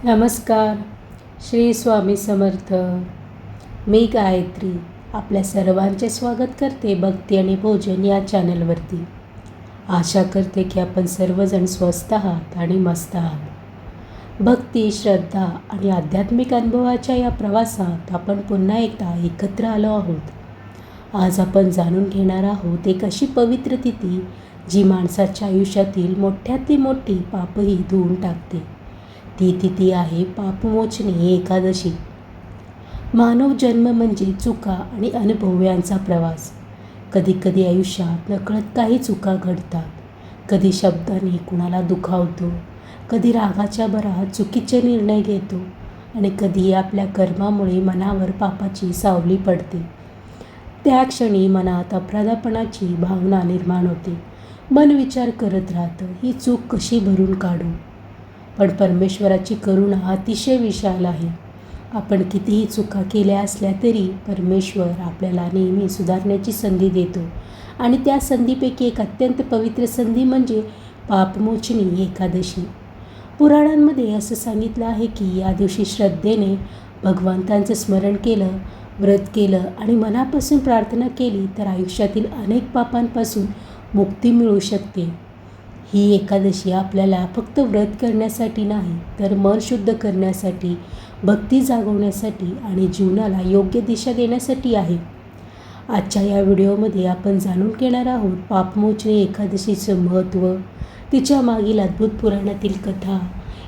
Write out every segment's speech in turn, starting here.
नमस्कार. श्री स्वामी समर्थ. मी गायत्री आपल्या सर्वांचे स्वागत करते भक्ती आणि भोजन या चॅनलवरती. आशा करते की आपण सर्वजण स्वस्थ आहात आणि मस्त आहात. भक्ती, श्रद्धा आणि आध्यात्मिक अनुभवाच्या या प्रवासात आपण पुन्हा एकदा एकत्र आलो आहोत. आज आपण जाणून घेणार आहोत एक अशी पवित्र तिथी जी माणसाच्या आयुष्यातील मोठ्यातली मोठी पापही धुवून टाकते. ती तिथी आहे पापमोचनी एकादशी. मानव जन्म म्हणजे चुका आणि अनुभव यांचा प्रवास. कधी कधी आयुष्यात नकळत काही चुका घडतात. कधी शब्दाने कुणाला दुखावतो, कधी रागाच्या भरात चुकीचे निर्णय घेतो आणि कधी आपल्या कर्मामुळे मनावर पापाची सावली पडते. त्या क्षणी मनात अपराधपणाची भावना निर्माण होते. मन विचार करत राहतं, ही चूक कशी भरून काढू. पण परमेश्वराची करुणा अतिशय विशाल आहे. आपण कितीही चुका केल्या असल्या तरी परमेश्वर आपल्याला नेहमी सुधारण्याची संधी देतो आणि त्या संधीपैकी एक अत्यंत पवित्र संधी म्हणजे पापमोचनी एकादशी. पुराणांमध्ये असं सांगितलं आहे की या दिवशी श्रद्धेने भगवंतांचं स्मरण केलं, व्रत केलं आणि मनापासून प्रार्थना केली तर आयुष्यातील अनेक पापांपासून मुक्ती मिळू शकते. ही एकादशी आपल्याला फक्त व्रत करण्यासाठी नाही तर मन शुद्ध करण्यासाठी, भक्ती जागवण्यासाठी आणि जीवनाला योग्य दिशा देण्यासाठी आहे. आजच्या या व्हिडिओमध्ये आपण जाणून घेणार आहोत पापमोचनी एकादशीचं महत्त्व, तिच्या मागील अद्भुत पुराणातील कथा,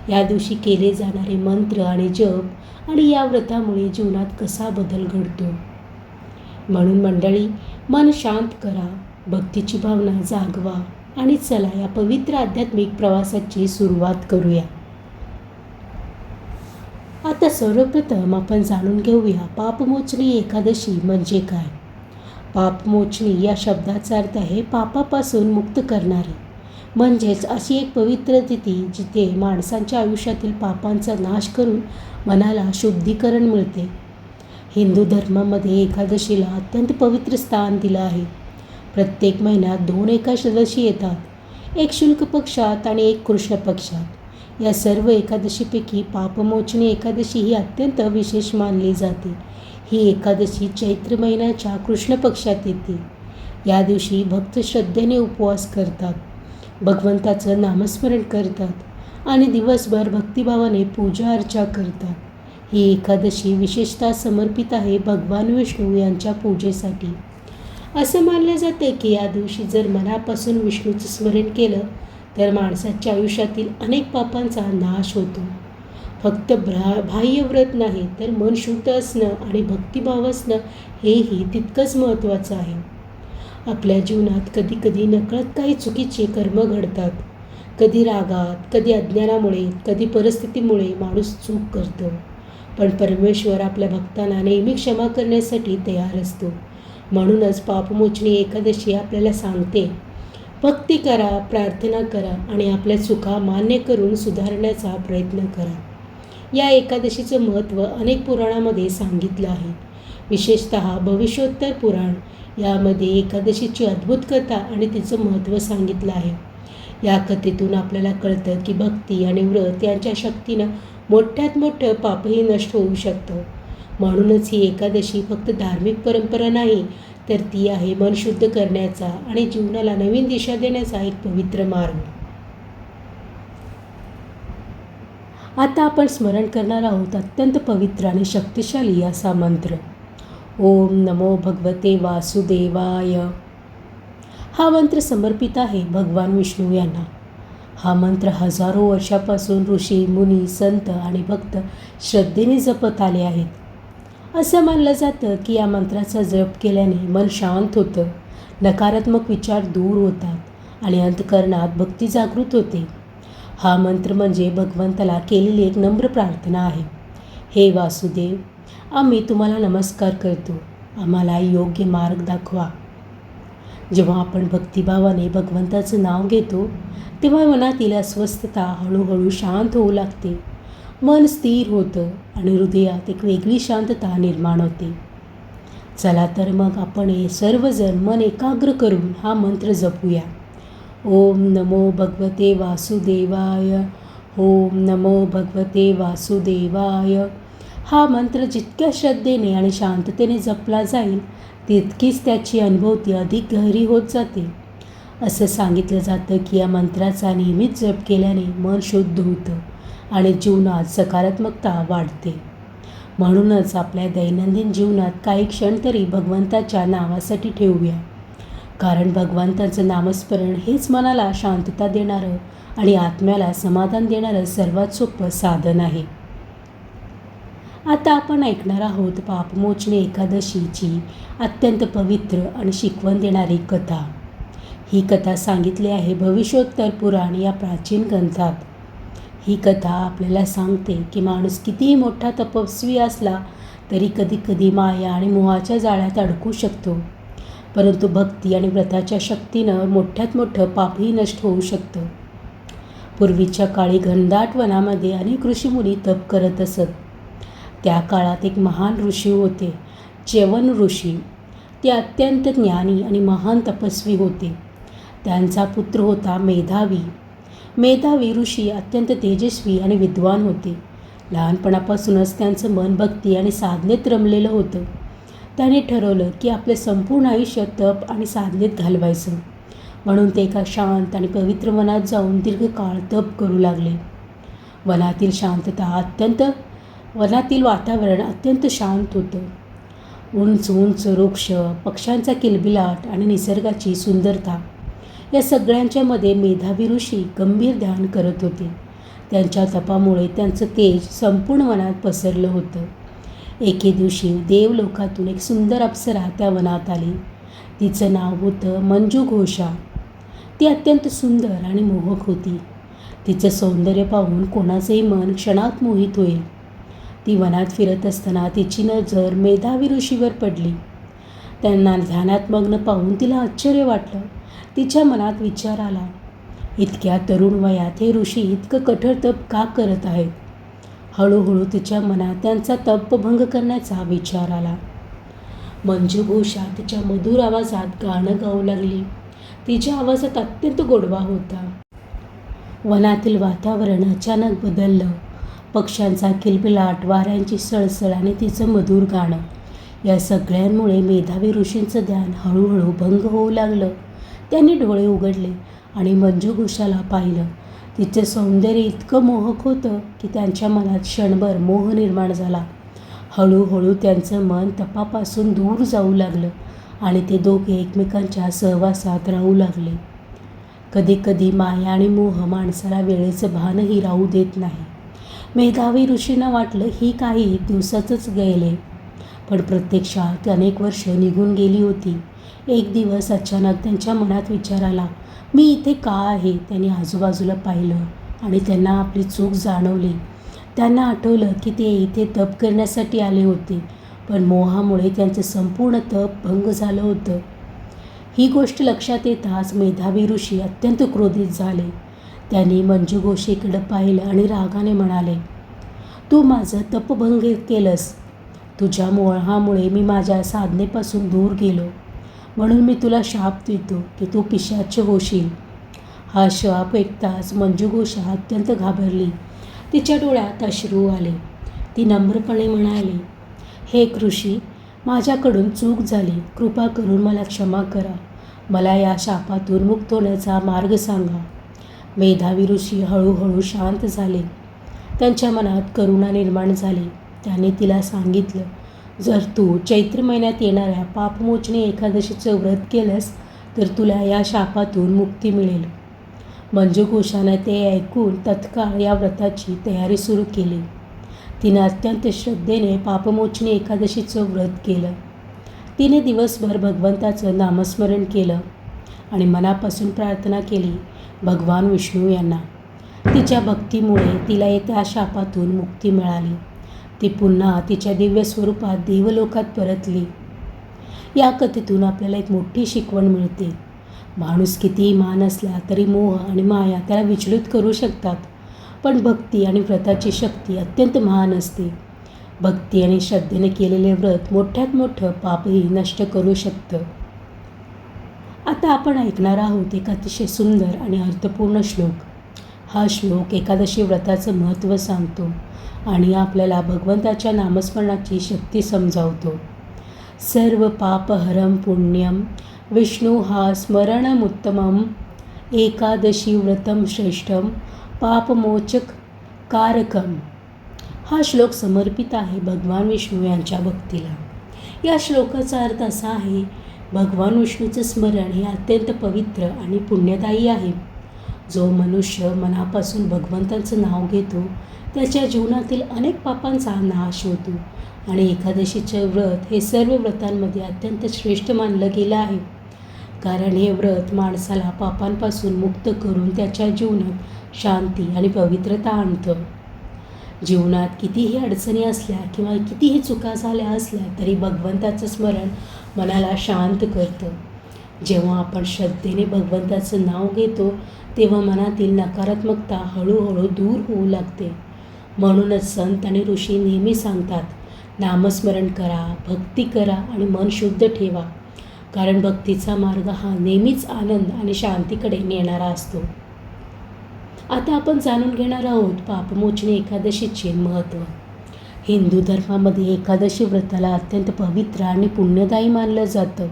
या दिवशी केले जाणारे मंत्र आणि जप आणि या व्रतामुळे जीवनात कसा बदल घडतो. म्हणून मंडळी, मन शांत करा, भक्तीची भावना जागवा आणि चला या पवित्र आध्यात्मिक प्रवासाची सुरुवात करूया. आता सर्वप्रथम आपण जाणून घेऊया पापमोचनी एकादशी म्हणजे काय. पापमोचनी या शब्दाचा अर्थ आहे पापापासून मुक्त करणारी. म्हणजेच अशी एक पवित्र तिथी जिथे माणसांच्या आयुष्यातील पापांचा नाश करून मनाला शुद्धीकरण मिळते. हिंदू धर्मामध्ये एकादशीला अत्यंत पवित्र स्थान दिलं आहे. प्रत्येक महिन्यात 2 एकादशी येतात, एक शुक्ल पक्षात आणि एक कृष्ण पक्षात. या सर्व एकादशीपैकी पापमोचनी एकादशी ही अत्यंत विशेष मानली जाते. ही एकादशी चैत्र महिन्याच्या कृष्ण पक्षात येते. या दिवशी भक्त श्रद्धेने उपवास करतात, भगवंताचं नामस्मरण करतात आणि दिवसभर भक्तिभावाने पूजा अर्चा करतात. ही एकादशी विशेषतः समर्पित आहे भगवान विष्णू यांच्या पूजेसाठी. असं मानलं जाते की या दिवशी जर मनापासून विष्णूचं स्मरण केलं तर माणसाच्या आयुष्यातील अनेक पापांचा नाश होतो. फक्त बाह्य व्रत नाही तर मन शुद्ध असणं आणि भक्तिभाव असणं हेही तितकंच महत्त्वाचं आहे. आपल्या जीवनात कधी कधी नकळत काही चुकीचे कर्म घडतात. कधी रागात, कधी अज्ञानामुळे, कधी परिस्थितीमुळे माणूस चूक करतो. पण परमेश्वर आपल्या भक्तांना नेहमी क्षमा करण्यासाठी तयार असतो. म्हणूनच पापमोचनी एकादशी आपल्याला सांगते, भक्ती करा, प्रार्थना करा आणि आपल्या चुका मान्य करून सुधारण्याचा प्रयत्न करा. या एकादशीचं महत्त्व अनेक पुराणामध्ये सांगितलं आहे. विशेषतः भविष्योत्तर पुराण यामध्ये एकादशीची अद्भुत कथा आणि तिचं महत्त्व सांगितलं आहे. या कथेतून आपल्याला कळतं की भक्ती आणि व्रत यांच्या शक्तीनं मोठ्यात मोठं पापही नष्ट होऊ शकतं. म्हणूनच ही एकादशी फक्त धार्मिक परंपरा नाही तर ती आहे मन शुद्ध करण्याचा आणि जीवनाला नवीन दिशा देण्याचा एक पवित्र मार्ग. आता आपण स्मरण करणार आहोत अत्यंत पवित्र आणि शक्तिशाली असा मंत्र, ओम नमो भगवते वासुदेवाय. हा मंत्र समर्पित आहे भगवान विष्णू यांना. हा मंत्र हजारो वर्षापासून ऋषी, मुनी, संत आणि भक्त श्रद्धेने जपत आले आहेत. असं मानलं जातं की या मंत्राचा जप केल्याने मन शांत होतं, नकारात्मक विचार दूर होतात आणि अंतःकरणात भक्ती जागृत होते. हा मंत्र म्हणजे भगवंताला केलेली एक नम्र प्रार्थना आहे. हे वासुदेव, आम्ही तुम्हाला नमस्कार करतो, आम्हाला योग्य मार्ग दाखवा. जेव्हा आपण भक्तिभावाने भगवंताचं नाव घेतो तेव्हा मनातील अस्वस्थता हळूहळू शांत होऊ लागते. मन स्थिर होतं आणि हृदयात एक वेगळी शांतता निर्माण होते. चला तर मग आपण हे सर्वजण मन एकाग्र करून हा मंत्र जपूया. ओम नमो भगवते वासुदेवाय. ओम नमो भगवते वासुदेवाय हा मंत्र जितक्या श्रद्धेने आणि शांततेने जपला जाईल तितकीच त्याची अनुभूती अधिक गहरी होत जाते. असं सांगितलं जातं की या मंत्राचा नेहमीच जप केल्याने मन शुद्ध होतं आणि जीवनात सकारात्मकता वाढते. म्हणूनच आपल्या दैनंदिन जीवनात काही क्षण तरी भगवंताच्या नावासाठी ठेवूया. कारण भगवंताचं नामस्मरण हेच मनाला शांतता देणारं आणि आत्म्याला समाधान देणारं सर्वात सोपं साधन आहे. आता आपण ऐकणार आहोत पापमोचनी एकादशीची अत्यंत पवित्र आणि शिकवण देणारी कथा. ही कथा सांगितली आहे भविष्योत्तर पुराण या प्राचीन ग्रंथात. ही कथा आपल्याला सांगते की माणूस कितीही मोठा तपस्वी असला तरी कधी कधी माया आणि मोहाच्या जाळ्यात अडकू शकतो. परंतु भक्ती आणि व्रताच्या शक्तीनं मोठ्यात मोठं पापही नष्ट होऊ शकतं. पूर्वीच्या काळी घनदाट वनामध्ये अनेक ऋषीमुनी तप करत असत. त्या काळात एक महान ऋषी होते, च्यवन ऋषी. ते अत्यंत ज्ञानी आणि महान तपस्वी होते. त्यांचा पुत्र होता मेधावी. मेधावी ऋषी अत्यंत तेजस्वी आणि विद्वान होते. लहानपणापासूनच त्यांचं मन भक्ती आणि साधनेत रमलेलं होतं. त्याने ठरवलं की आपले संपूर्ण आयुष्य तप आणि साधनेत घालवायचं. म्हणून ते एका शांत आणि पवित्र वनात जाऊन दीर्घकाळ तप करू लागले. वनातील वातावरण अत्यंत शांत होतं. उंच उंच वृक्ष, पक्ष्यांचा किलबिलाट आणि निसर्गाची सुंदरता या सगळ्यांच्या मध्ये मेधावी ऋषी गंभीर ध्यान करत होते. त्यांच्या तपामुळे त्यांचं तेज संपूर्ण वनात पसरलं होतं. एके दिवशी देवलोकातून एक सुंदर अप्सरा त्या वनात आली. तिचं नाव होतं मंजू घोषा. ती अत्यंत सुंदर आणि मोहक होती. तिचं सौंदर्य पाहून कोणाचंही मन क्षणात मोहित होईल. ती वनात फिरत असताना तिची नजर मेधावी ऋषीवर पडली. त्यांना ध्यानात मग्न पाहून तिला आश्चर्य वाटलं. तिच्या मनात विचार आला, इतक्या तरुण वयात हे ऋषी इतकं कठोर तप का करत आहेत? हळूहळू तिच्या मनात त्यांचा तपभंग करण्याचा विचार आला. मंजू घोषा तिच्या मधुर आवाजात गाणं गाऊ लागली. तिच्या आवाजात अत्यंत गोडवा होता. वनातील वातावरण अचानक बदललं. पक्ष्यांचा किलबिलाट, वाऱ्यांची सळसळ आणि तिचं मधुर गाणं या सगळ्यांमुळे मेधावी ऋषींचं ध्यान हळूहळू भंग होऊ लागलं. त्यांनी डोळे उघडले आणि मंजू घोषाला पाहिलं. तिचं सौंदर्य इतकं मोहक होतं की त्यांच्या मनात क्षणभर मोह निर्माण झाला. हळूहळू त्यांचं मन तपापासून दूर जाऊ लागलं आणि ते दोघे एकमेकांच्या सहवासात राहू लागले. कधीकधी माया आणि मोह माणसाला वेळेचं भानही राहू देत नाही. मेधावी ऋषींना वाटलं ही काही दिवसातच गेले, पण प्रत्यक्षात अनेक वर्ष निघून गेली होती. एक दिवस अचानक त्यांच्या मनात विचार आला, मी इथे का आहे? त्यांनी आजूबाजूला पाहिलं आणि त्यांना आपली चूक जाणवली. त्यांना आठवलं की ते इथे तप करण्यासाठी आले होते, पण मोहामुळे त्यांचं संपूर्ण तप भंग झालं होतं. ही गोष्ट लक्षात येताच मेधावी ऋषी अत्यंत क्रोधित झाले. त्यांनी मंजू घोषेकडे पाहिलं आणि रागाने म्हणाले, तू माझं तपभंग केलंस. तुझ्या मोहामुळे मी माझ्या साधनेपासून दूर गेलो. म्हणून मी तुला शाप देतो की तू पिशाच्य होशील. हा शाप ऐकताच मंजू घोषा अत्यंत घाबरली. तिच्या डोळ्यात अश्रू आले. ती नम्रपणे म्हणाली, हे ऋषी, माझ्याकडून चूक झाली. कृपा करून मला क्षमा करा. मला या शापातून मुक्त होण्याचा मार्ग सांगा. मेधावी ऋषी हळूहळू शांत झाले. त्यांच्या मनात करुणा निर्माण झाली. त्याने तिला सांगितलं, जर तू चैत्र महिन्यात येणाऱ्या पापमोचनी एकादशीचं व्रत केलंस तर तुला या शापातून मुक्ती मिळेल. मंजू घोषाने ते ऐकून तत्काळ या व्रताची तयारी सुरू केली. तिने अत्यंत श्रद्धेने पापमोचनी एकादशीचं व्रत केलं. तिने दिवसभर भगवंताचं नामस्मरण केलं आणि मनापासून प्रार्थना केली भगवान विष्णू यांना. तिच्या भक्तीमुळे तिला त्या शापातून मुक्ती मिळाली. ती पुन्हा तिच्या दिव्य स्वरूपात देवलोकात परतली. या कथेतून आपल्याला एक मोठी शिकवण मिळते. माणूस कितीही महान असला तरी मोह आणि माया त्याला विचलित करू शकतात, पण भक्ती आणि व्रताची शक्ती अत्यंत महान असते. भक्ती आणि श्रद्धेने केलेले व्रत मोठ्यात मोठं पापही नष्ट करू शकतं. आता आपण ऐकणार आहोत एक अतिशय सुंदर आणि अर्थपूर्ण श्लोक. हा श्लोक एकादशी व्रताचं महत्त्व सांगतो आणि आपल्याला भगवंताच्या नामस्मरणाची शक्ती समजावतो. सर्व पापहरम पुण्यम विष्णू हा स्मरणमुत्तमम एकादशी व्रतम श्रेष्ठम पापमोचक कारकम. हा श्लोक समर्पित आहे भगवान विष्णू यांच्या भक्तीला. या श्लोकाचा अर्थ असा आहे, भगवान विष्णूचं स्मरण हे अत्यंत पवित्र आणि पुण्यदायी आहे. जो मनुष्य मनापासून भगवंताचं नाव घेतो त्याच्या जीवनातील अनेक पापांचा नाश होतो आणि एकादशीचे व्रत हे सर्व व्रतांमध्ये अत्यंत श्रेष्ठ मानलं गेलं आहे. कारण हे व्रत माणसाला पापांपासून मुक्त करून त्याच्या जीवनात शांती आणि पवित्रता आणतं. जीवनात कितीही अडचणी असल्या किंवा कितीही चुका झाल्या असल्या तरी भगवंताचं स्मरण मनाला शांत करतं. जेव्हा आपण श्रद्धेने भगवंताचं नाव घेतो तेव्हा मनातील नकारात्मकता हळूहळू दूर होऊ लागते. म्हणूनच संत आणि ऋषी नेहमी सांगतात, नामस्मरण करा, भक्ती करा आणि मन शुद्ध ठेवा. कारण भक्तीचा मार्ग हा नेहमीच आनंद आणि शांतीकडे नेणारा असतो. आता आपण जाणून घेणार आहोत पापमोचनी एकादशीचे महत्त्व. हिंदू धर्मामध्ये एकादशी व्रताला अत्यंत पवित्र आणि पुण्यदायी मानलं जातं.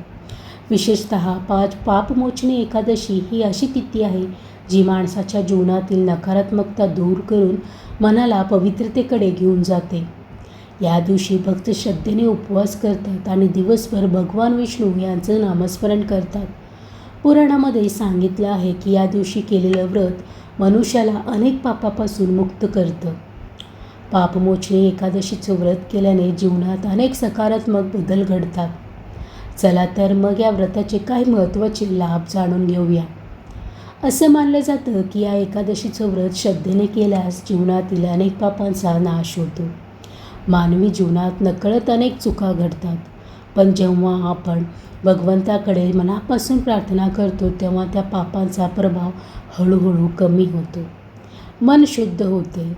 विशेषतः पापमोचनी एकादशी ही अशी तिथी आहे जी माणसाच्या जीवनातील नकारात्मकता दूर करून मनाला पवित्रतेकडे घेऊन जाते. या दिवशी भक्त श्रद्धेने उपवास करतात आणि दिवसभर भगवान विष्णू यांचं नामस्मरण करतात. पुराणामध्ये सांगितलं आहे की या दिवशी केलेलं व्रत मनुष्याला अनेक पापापासून मुक्त करतं. पापमोचनी एकादशीचं व्रत केल्याने जीवनात अनेक सकारात्मक बदल घडतात. चला तर मग या व्रताचे काही महत्त्वाचे लाभ जाणून घेऊया. असं मानलं जातं की या एकादशीचं व्रत श्रद्धेने केल्यास जीवनातील अनेक पापांचा नाश होतो. मानवी जीवनात नकळत अनेक चुका घडतात, पण जेव्हा आपण भगवंताकडे मनापासून प्रार्थना करतो तेव्हा त्या पापांचा प्रभाव हळूहळू कमी होतो. मन शुद्ध होते.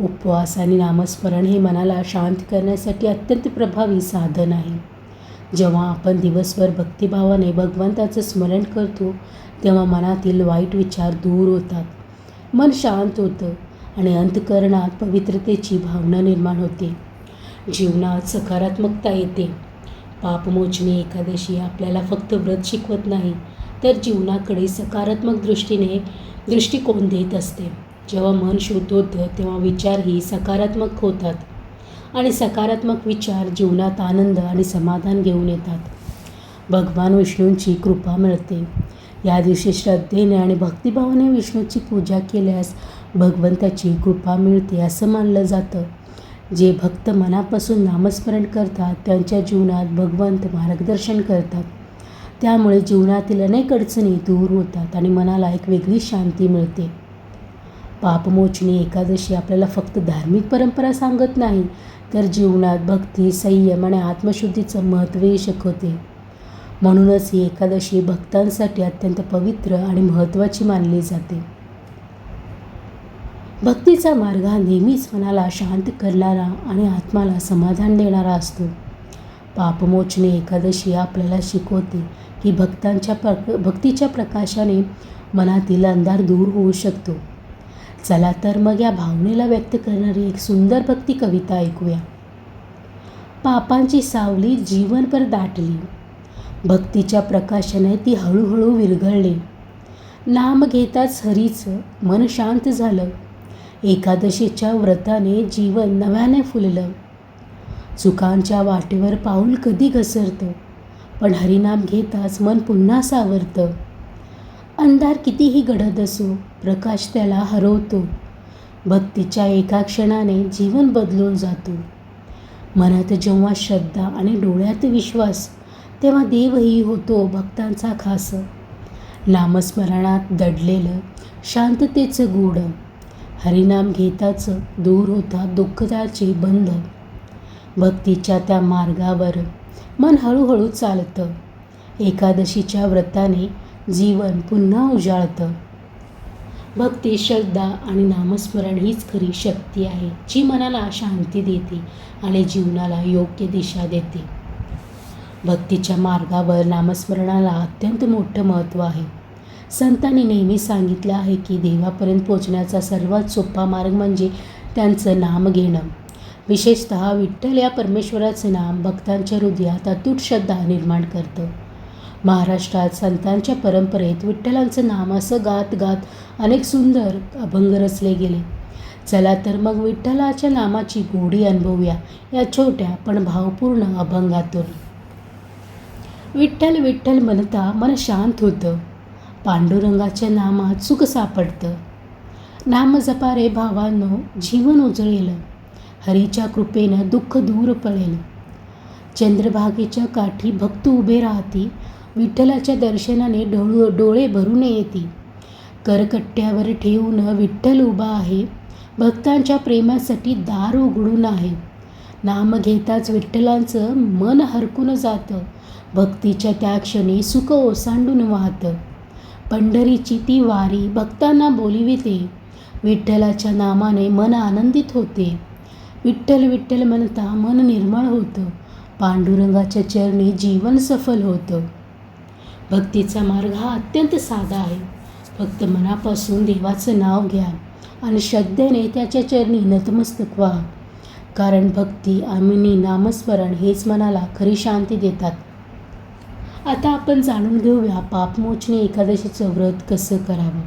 उपवास आणि नामस्मरण हे मनाला शांत करण्यासाठी अत्यंत प्रभावी साधन आहे. जेव्हा आपण दिवसभर भक्तिभावाने भगवंताचं स्मरण करतो तेव्हा मनातील वाईट विचार दूर होतात. मन शांत होतं आणि अंतःकरणात पवित्रतेची भावना निर्माण होते. जीवनात सकारात्मकता येते. पापमोचनी एकादशी आपल्याला फक्त व्रत शिकवत नाही तर जीवनाकडे सकारात्मक दृष्टिकोन देत असते. जेव्हा मन शुद्ध होतं तेव्हा विचारही सकारात्मक होतात आणि सकारात्मक विचार जीवनात आनंद आणि समाधान घेऊन येतात. भगवान विष्णूंची कृपा मिळते. या दिवशी श्रद्धेने आणि भक्तिभावाने विष्णूची पूजा केल्यास भगवंताची कृपा मिळते असं मानलं जातं. जे भक्त मनापासून नामस्मरण करतात त्यांच्या जीवनात भगवंत मार्गदर्शन करतात. त्यामुळे जीवनातील अनेक अडचणी दूर होतात आणि मनाला एक वेगळी शांती मिळते. पापमोचनी एकादशी आपल्याला फक्त धार्मिक परंपरा सांगत नाही तर जीवनात भक्ती, संयम आणि आत्मशुद्धीचं महत्त्वही शिकवते. म्हणूनच ही एकादशी भक्तांसाठी अत्यंत पवित्र आणि महत्त्वाची मानली जाते. भक्तीचा मार्ग हा नेहमीच मनाला शांत करणारा आणि आत्माला समाधान देणारा असतो. पापमोचनी एकादशी आपल्याला शिकवते की भक्तीच्या प्रकाशाने मनातील अंधार दूर होऊ शकतो. चला तर मग या भावनेला व्यक्त करणारी एक सुंदर भक्ती कविता ऐकूया. पापांची सावली जीवनभर दाटली, भक्तीच्या प्रकाशाने ती हळूहळू विरघळली. नाम घेताच हरीचं मन शांत झालं, एकादशीच्या व्रताने जीवन नव्याने फुललं. चुकांच्या वाटेवर पाऊल कधी घसरतं, पण हरिनाम घेताच मन पुन्हा सावरतं. अंधार कितीही गडद असो, प्रकाश त्याला हरवतो. भक्तीच्या एका क्षणाने जीवन बदलून जातो. मनात जेव्हा श्रद्धा आणि डोळ्यात विश्वास तेव्हा देवही होतो भक्तांचा खास. नामस्मरणात दडलेलं शांततेचं गूढ, हरिनाम घेताच दूर होतात दुःखाचे बंध. भक्तीच्या त्या मार्गावर मन हळूहळू चालतं. एकादशीच्या व्रताने जीवन पुन्हा उजाळतं. भक्ती, श्रद्धा आणि नामस्मरण हीच खरी शक्ती आहे जी मनाला शांती देते आणि जीवनाला योग्य दिशा देते. भक्तीच्या मार्गावर नामस्मरणाला अत्यंत मोठं महत्त्व आहे. संतांनी नेहमी सांगितलं आहे की देवापर्यंत पोचण्याचा सर्वात सोपा मार्ग म्हणजे त्यांचं नाम घेणं. विशेषतः विठ्ठल या परमेश्वराचं नाम भक्तांच्या हृदयात अतूट श्रद्धा निर्माण करतं. महाराष्ट्रात संतांच्या परंपरेत विठ्ठलांचं नाम असं गात गात अनेक सुंदर अभंग रचले गेले. चला तर मग विठ्ठलाच्या नामाची गोडी अनुभवूया या छोट्या पण भावपूर्ण अभंगातून. विठ्ठल विठ्ठल म्हणता मन शांत होतं, पांडुरंगाच्या नामात सुख सापडतं. नाम जपा रे भावांनो, जीवन उजळेल, हरीच्या कृपेनं दुःख दूर पळेल. चंद्रभागेच्या काठी भक्त उभे राहती, विठ्ठलाच्या दर्शनाने डोळे भरून येती. करकट्ट्यावर ठेवून विठ्ठल उभा आहे, भक्तांच्या प्रेमासाठी दार उघडून आहे. नाम घेताच विठ्ठलांचं मन हरकून जातं, भक्तीच्या त्या क्षणी सुख ओसांडून वाहतं. पंढरीची ती वारी भक्तांना बोलिविते, विठ्ठलाच्या नामाने मन आनंदित होते. विठ्ठल विठ्ठल म्हणता मन निर्मळ होतं, पांडुरंगाच्या चरणी जीवन सफल होतं. भक्तीचा मार्ग हा अत्यंत साधा आहे. फक्त मनापासून देवाचं नाव घ्या आणि श्रद्धेने त्याच्या चरणी नतमस्तक व्हा. कारण भक्ती आणि नामस्मरण हेच मनाला खरी शांती देतात. आता आपण जाणून घेऊया पापमोचनी एकादशीचं व्रत कसं करावं.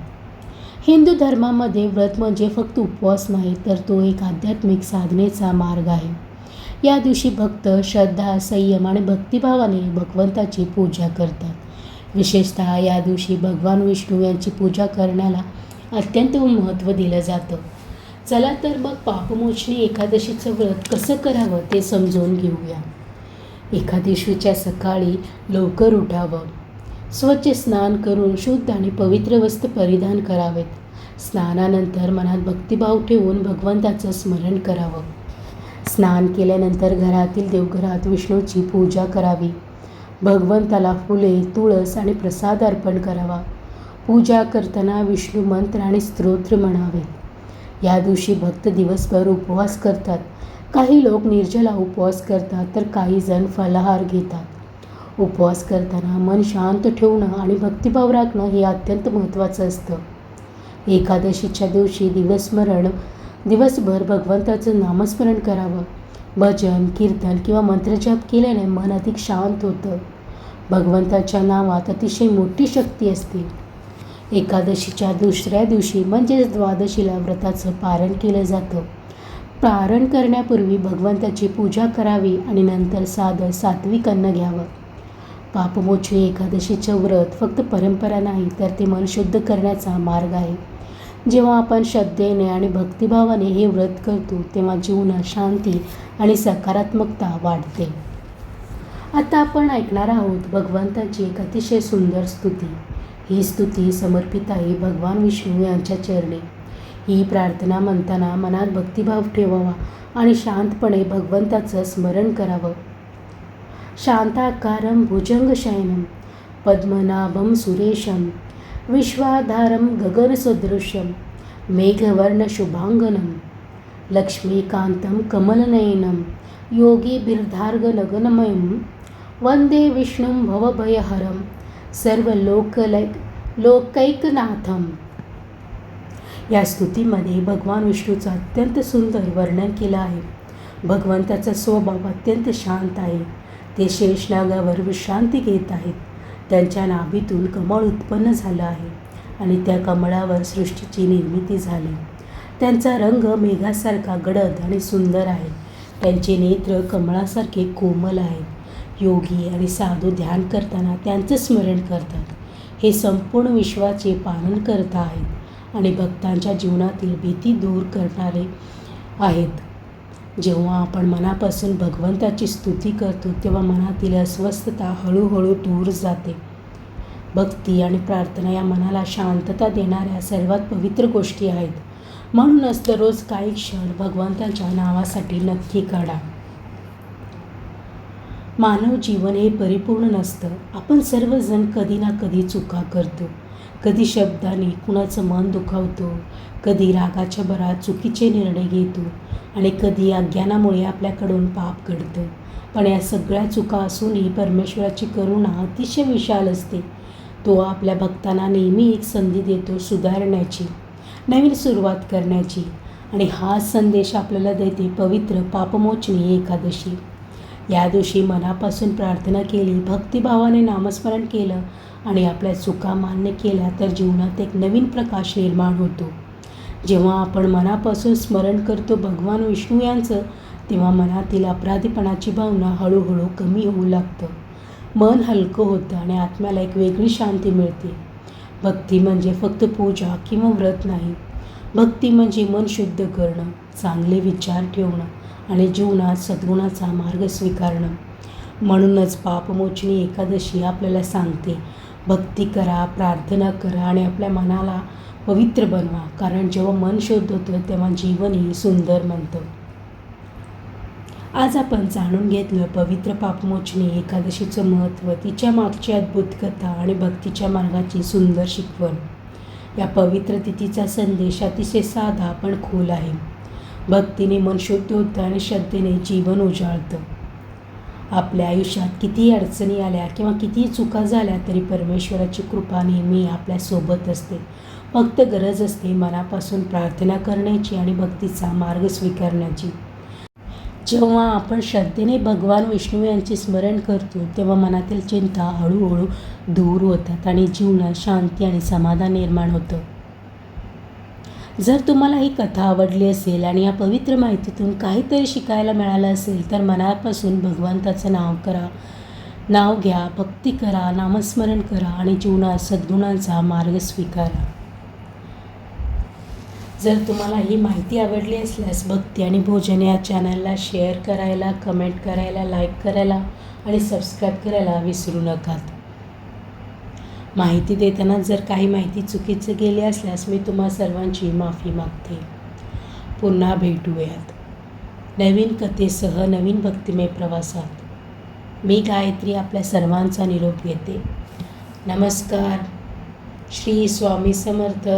हिंदू धर्मामध्ये व्रत म्हणजे फक्त उपवास नाही, तर तो एक आध्यात्मिक साधनेचा मार्ग आहे. या दिवशी भक्त श्रद्धा, संयम आणि भक्तिभावाने भगवंताची पूजा करतात. विशेषतः या दिवशी भगवान विष्णू यांची पूजा करण्याला अत्यंत महत्त्व दिलं जातं. चला तर मग पापमोचनी एकादशीचं व्रत कसं करावं ते समजून घेऊया. एकादशीच्या सकाळी लवकर उठावं, स्वच्छ स्नान करून शुद्ध आणि पवित्र वस्त्र परिधान करावेत. स्नानानंतर मनात भक्तिभाव ठेवून भगवंताचं स्मरण करावं. स्नान केल्यानंतर घरातील देवघरात विष्णूची पूजा करावी. भगवंताला फुले, तुळस आणि प्रसाद अर्पण करावा. पूजा करताना विष्णू मंत्र आणि स्तोत्र म्हणावे. या दिवशी भक्त दिवसभर उपवास करतात. काही लोक निर्जला उपवास करतात, तर काही जण फलाहार घेतात. उपवास करताना मन शांत ठेवणं आणि भक्तिभाव राखणं हे अत्यंत महत्त्वाचं असतं. एकादशीच्या दिवशी दिवसभर भगवंताचं नामस्मरण करावं. भजन, कीर्तन किंवा मंत्रजप केल्याने मन अधिक शांत होतं. भगवंताच्या नावात अतिशय मोठी शक्ती असते. एकादशीच्या दुसऱ्या दिवशी म्हणजेच द्वादशीला व्रताचं पारण केलं जातं. पारण करण्यापूर्वी भगवंताची पूजा करावी आणि नंतर साधं सात्विक अन्न घ्यावं. पापमोचनी एकादशीचं व्रत फक्त परंपरा नाही, तर ते मन शुद्ध करण्याचा मार्ग आहे. जेव्हा आपण श्रद्धेने आणि भक्तिभावाने हे व्रत करतो, तेव्हा जीवनात शांती आणि सकारात्मकता वाढते. आता आपण ऐकणार आहोत भगवंताची एक अतिशय सुंदर स्तुती. ही स्तुती समर्पित आहे भगवान विष्णू यांच्या चरणी. ही प्रार्थना म्हणताना मनात भक्तिभाव ठेवावा आणि शांतपणे भगवंताचं स्मरण करावं. शांताकारं भुजंगशयनं पद्मनाभं सुरेशं विश्वाधारं गगनसदृशं मेघवर्णशुभांगनं लक्ष्मीकान्तं कमलनयनं योगिभिर्धार्गनगनमयं वन्दे विष्णुं भवभयहरं सर्वलोकैकनाथं. या स्तुतीमध्ये भगवान विष्णूचं अत्यंत सुंदर वर्णन केलं आहे. भगवंताचा स्वभाव अत्यंत शांत आहे. ते शेषनागावर विश्रांती घेत आहेत. त्यांच्या नाभीतून कमळ उत्पन्न झालं आहे आणि त्या कमळावर सृष्टीची निर्मिती झाली. त्यांचा रंग मेघासारखा गडद आणि सुंदर आहे. त्यांचे नेत्र कमळासारखे कोमल आहेत. योगी आणि साधू ध्यान करताना त्यांचं स्मरण करतात. हे संपूर्ण विश्वाचे पालन करत आहेत आणि भक्तांच्या जीवनातील भीती दूर करणारे आहेत. जेव्हा आपण मनापासून भगवंताची स्तुती करतो, तेव्हा मनातील अस्वस्थता हळूहळू दूर जाते. भक्ती आणि प्रार्थना या मनाला शांतता देणाऱ्या सर्वात पवित्र गोष्टी आहेत. म्हणूनच दररोज काही क्षण भगवंताच्या नावासाठी नक्की काढा. मानव जीवन हे परिपूर्ण नसतं. आपण सर्वजण कधी ना कधी चुका करतो. कधी शब्दाने कुणाचं मन दुखावतो, कधी रागाच्या भरात चुकीचे निर्णय घेतो आणि कधी अज्ञानामुळे आपल्याकडून पाप घडतं. पण या सगळ्या चुका असूनही परमेश्वराची करुणा अतिशय विशाल असते. तो आपल्या भक्तांना नेहमी एक संधी देतो सुधारण्याची, नवीन सुरुवात करण्याची. आणि हा संदेश आपल्याला देते पवित्र पापमोचनी एकादशी. या दिवशी मनापासून प्रार्थना केली, भक्तिभावाने नामस्मरण केलं आणि आपल्या चुका मान्य केल्या तर जीवनात एक नवीन प्रकाश निर्माण होतो. जेव्हा आपण मनापासून स्मरण करतो भगवान विष्णू यांचं, तेव्हा मनातील अपराधीपणाची भावना हळूहळू कमी होऊ लागतं. मन हलकं होतं आणि आत्म्याला एक वेगळी शांती मिळते. भक्ती म्हणजे फक्त पूजा किंवा व्रत नाही. भक्ती म्हणजे मन शुद्ध करणं, चांगले विचार ठेवणं आणि जीवनात सद्गुणाचा मार्ग स्वीकारणं. म्हणूनच पापमोचनी एकादशी आपल्याला सांगते, भक्ती करा, प्रार्थना करा आणि आपल्या मनाला पवित्र बनवा. कारण जेव्हा मन शुद्ध होतं तेव्हा जीवनही सुंदर बनतं. आज आपण जाणून घेतलं पवित्र पापमोचनी एकादशीचं महत्त्व, तिच्या मागची अद्भुत कथा आणि भक्तीच्या मार्गाची सुंदर शिकवण. या पवित्र तिथीचा संदेश अतिशय साधा पण खोल आहे. भक्तीने मन शुद्ध होतं आणि श्रद्धेने जीवन उजाळतं. आपल्या आयुष्यात कितीही अडचणी आल्या किंवा कितीही चुका झाल्या तरी परमेश्वराची कृपा नेहमी आपल्यासोबत असते. फक्त गरज असते मनापासून प्रार्थना करण्याची आणि भक्तीचा मार्ग स्वीकारण्याची. जेव्हा आपण श्रद्धेने भगवान विष्णू यांचे स्मरण करतो तेव्हा मनातील चिंता हळूहळू दूर होतात आणि जीवनात शांती आणि समाधान निर्माण होतं. जर तुम्हाला ही कथा आवडली असेल आणि या पवित्र माहितीतून काहीतरी शिकायला मिळालं असेल तर मनापासून भगवंताचं नाव घ्या, भक्ती करा, नामस्मरण करा आणि जीवनात सद्गुणांचा मार्ग स्वीकारा. जर तुम्हाला ही माहिती आवडली असल्यास भक्ती आणि भोजन या चॅनलला शेअर करायला, कमेंट करायला, लाईक करायला आणि सबस्क्राईब करायला विसरू नका. माहिती देताना जर काही माहिती चुकीचं गेली असल्यास मी तुम्हा सर्वांची माफी मागते. पुन्हा भेटूयात नवीन कथेसह, नवीन भक्तिमय प्रवासात. मी गायत्री आपल्या सर्वांचा निरोप घेते. नमस्कार. श्री स्वामी समर्थ.